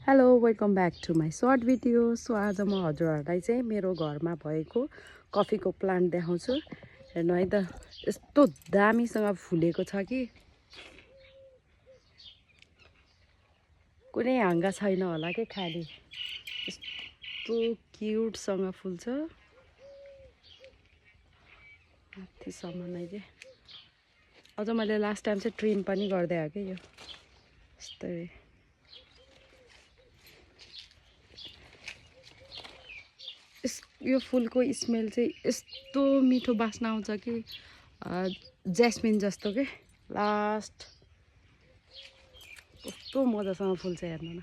Hello welcome back to my short video. So आज म हजुरहरूलाई चाहिँ मेरो घरमा भएको कफीको प्लान्ट देखाउँछु। हेर्नु है त, यस्तो दामीसँग फुलेको छ कि कुनै हाँगा छैन होला के, खाली यस्तो क्युटसँग फुल्छ माथिसम्म नै के। अझ मैले लास्ट टाइम चाहिँ ट्रिम पनि गर्दै आएको के यो यस्तै। यो फुलको स्मेल चाहिँ यस्तो मिठो बास्ना आउँछ कि ज्यास्मिन जस्तो के। लास्ट कस्तो मजासँग फुल्छ हेर्नु न।